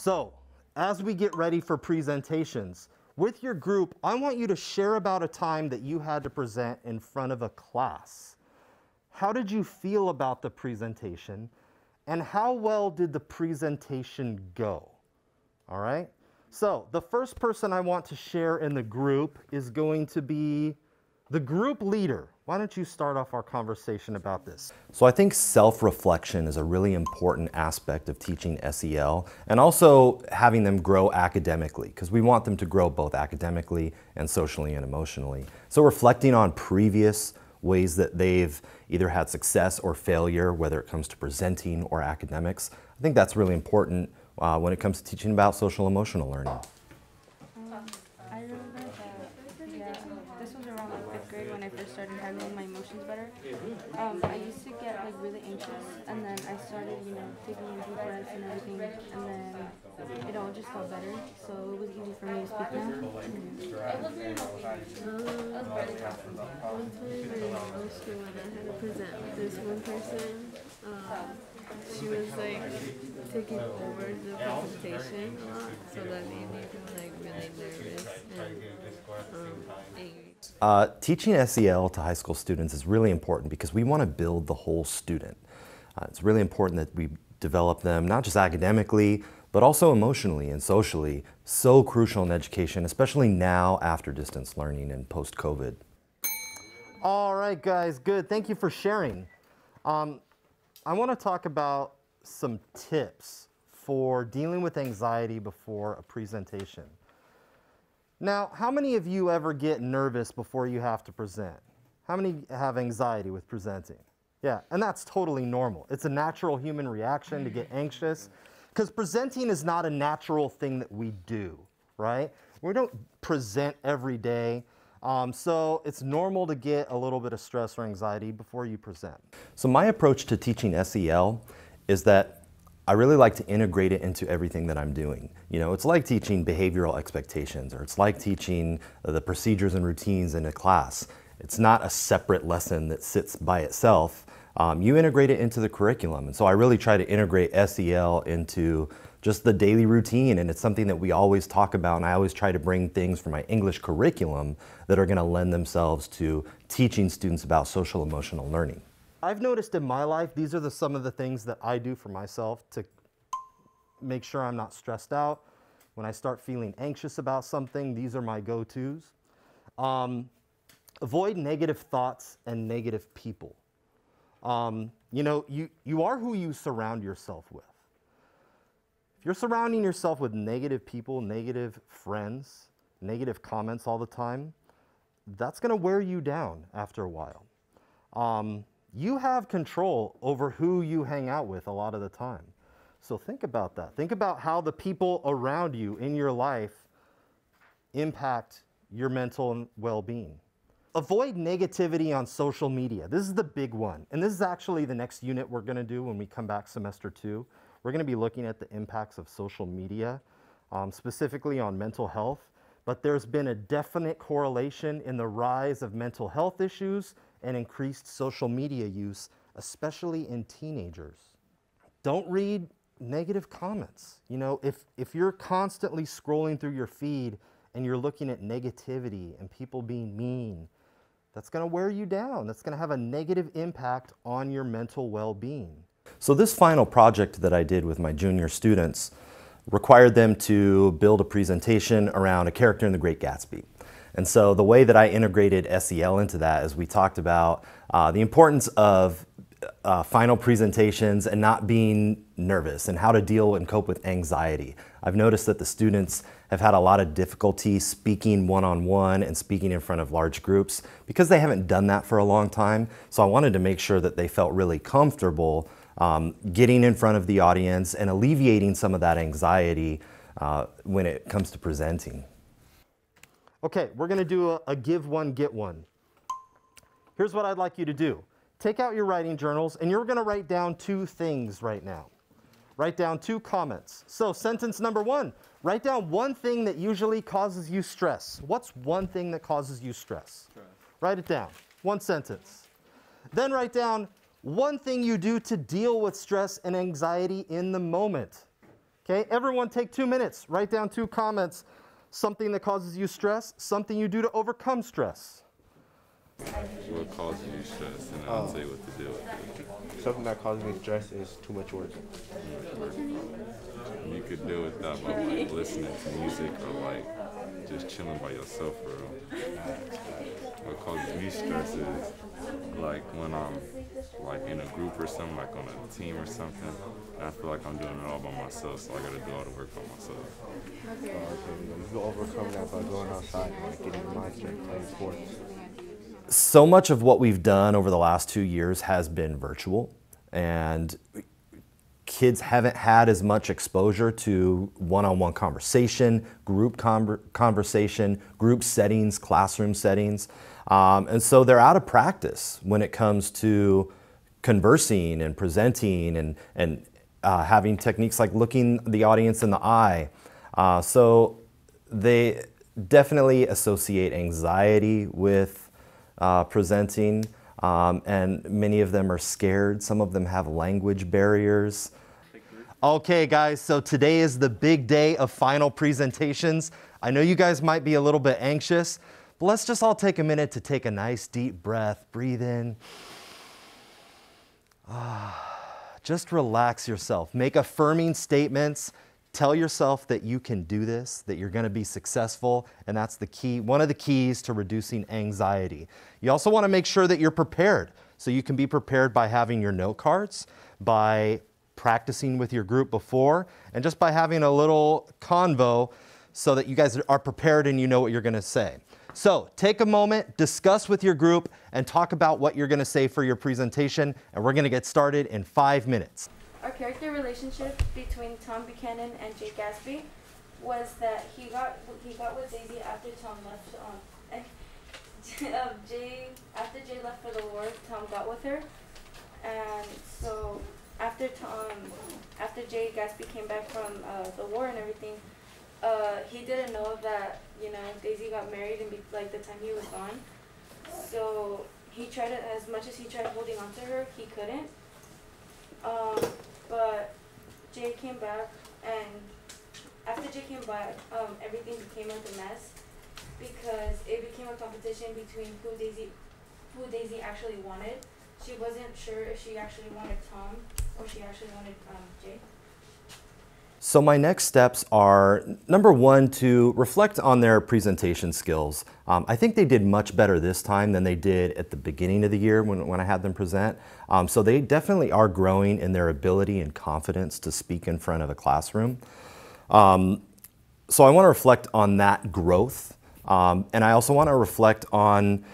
So, as we get ready for presentations, with your group, I want you to share about a time that you had to present in front of a class. How did you feel about the presentation, and how well did the presentation go? All right? So, the first person I want to share in the group is going to be the group leader. Why don't you start off our conversation about this? So I think self-reflection is a really important aspect of teaching SEL, and also having them grow academically, because we want them to grow both academically and socially and emotionally. So reflecting on previous ways that they've either had success or failure, whether it comes to presenting or academics, I think that's really important when it comes to teaching about social emotional learning. I remember that, this was around like 5th grade when I first started handling my emotions better. I used to get like really anxious, and then I started, taking in deep breaths and everything, and then it all just got better, so it was easy for me to speak now. One time in middle school when I had to present with this one person, she was like taking over the presentation a lot, so that made me feel like really nervous and angry. Teaching SEL to high school students is really important because we want to build the whole student. It's really important that we develop them not just academically, but also emotionally and socially. So crucial in education, especially now after distance learning and post-COVID. All right, guys, good. Thank you for sharing. I want to talk about some tips for dealing with anxiety before a presentation. Now, how many of you ever get nervous before you have to present? How many have anxiety with presenting? Yeah, and that's totally normal. It's a natural human reaction to get anxious, because presenting is not a natural thing that we do, right? We don't present every day. So it's normal to get a little bit of stress or anxiety before you present. So my approach to teaching SEL is that I really like to integrate it into everything that I'm doing. It's like teaching behavioral expectations, or it's like teaching the procedures and routines in a class. It's not a separate lesson that sits by itself. You integrate it into the curriculum. And so I really try to integrate SEL into just the daily routine, and it's something that we always talk about, and I always try to bring things from my English curriculum that are going to lend themselves to teaching students about social emotional learning. I've noticed in my life, these are some of the things that I do for myself to make sure I'm not stressed out. When I start feeling anxious about something, these are my go-tos. Avoid negative thoughts and negative people. You are who you surround yourself with. If you're surrounding yourself with negative people, negative friends, negative comments all the time, that's going to wear you down after a while. You have control over who you hang out with a lot of the time. So think about that. Think about how the people around you in your life impact your mental well-being. Avoid negativity on social media. This is the big one. And this is actually the next unit we're going to do when we come back semester 2. We're going to be looking at the impacts of social media, specifically on mental health. But there's been a definite correlation in the rise of mental health issues and increased social media use, especially in teenagers. Don't read negative comments. If you're constantly scrolling through your feed and you're looking at negativity and people being mean, that's going to wear you down. That's going to have a negative impact on your mental well-being. So this final project that I did with my junior students required them to build a presentation around a character in the Great Gatsby. And so the way that I integrated SEL into that is we talked about the importance of final presentations and not being nervous, and how to deal and cope with anxiety. I've noticed that the students have had a lot of difficulty speaking one-on-one and speaking in front of large groups because they haven't done that for a long time. So I wanted to make sure that they felt really comfortable getting in front of the audience and alleviating some of that anxiety when it comes to presenting. Okay, we're going to do a give one, get one. Here's what I'd like you to do. Take out your writing journals, and you're going to write down 2 things right now. Write down 2 comments. So sentence number 1, write down one thing that usually causes you stress. What's one thing that causes you stress? Write it down, 1 sentence. Then write down one thing you do to deal with stress and anxiety in the moment. Okay, everyone take 2 minutes. Write down 2 comments. Something that causes you stress, something you do to overcome stress. What causes you stress, and I'll tell you what to do with it. Something that causes me stress is too much work. You could deal with that by like listening to music or like just chilling by yourself for real. What causes me stress is like when I'm like in a group or something, like on a team or something, and I feel like I'm doing it all by myself, so I gotta do all the work by myself. Okay, you can overcome that by going outside and like getting your mind straight, playing sports. So much of what we've done over the last 2 years has been virtual, and kids haven't had as much exposure to one-on-one conversation, group conversation, group settings, classroom settings. And so they're out of practice when it comes to conversing and presenting and having techniques like looking the audience in the eye. So they definitely associate anxiety with presenting, and many of them are scared. Some of them have language barriers. Okay guys, so today is the big day of final presentations. I know you guys might be a little bit anxious, but let's just all take a minute to take a nice deep breath, breathe in. Just relax yourself, make affirming statements. Tell yourself that you can do this, that you're going to be successful, and that's the key, one of the keys to reducing anxiety. You also want to make sure that you're prepared. So you can be prepared by having your note cards, by practicing with your group before, and just by having a little convo so that you guys are prepared and you know what you're going to say. So take a moment, discuss with your group, and talk about what you're going to say for your presentation, and we're going to get started in 5 minutes. Our character relationship between Tom Buchanan and Jay Gatsby was that he got with Daisy after Tom left. After Jay left for the war, Tom got with her, and so after Jay Gatsby came back from the war and everything, he didn't know that Daisy got married and like the time he was gone. So he tried it as much as he tried holding on to her, he couldn't. But Jay came back, and after Jay came back, everything became like a mess because it became a competition between who Daisy actually wanted. She wasn't sure if she actually wanted Tom or she actually wanted Jay. So my next steps are, number one, to reflect on their presentation skills. I think they did much better this time than they did at the beginning of the year when I had them present. So they definitely are growing in their ability and confidence to speak in front of a classroom. So I want to reflect on that growth. And I also want to reflect on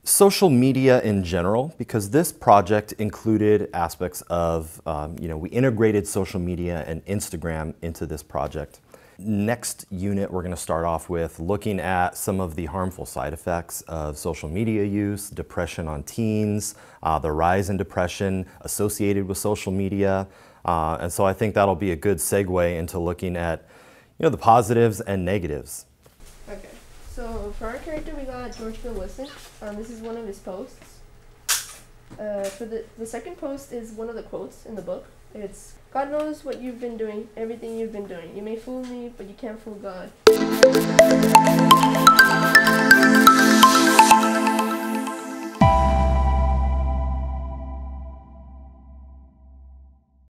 social media in general, because this project included aspects of, we integrated social media and Instagram into this project. Next unit, we're going to start off with looking at some of the harmful side effects of social media use, depression on teens, the rise in depression associated with social media. And so I think that'll be a good segue into looking at, the positives and negatives. Okay. So for our character, we got George Bill Wilson. This is one of his posts. For the second post is one of the quotes in the book. It's, "God knows what you've been doing, everything you've been doing. You may fool me, but you can't fool God."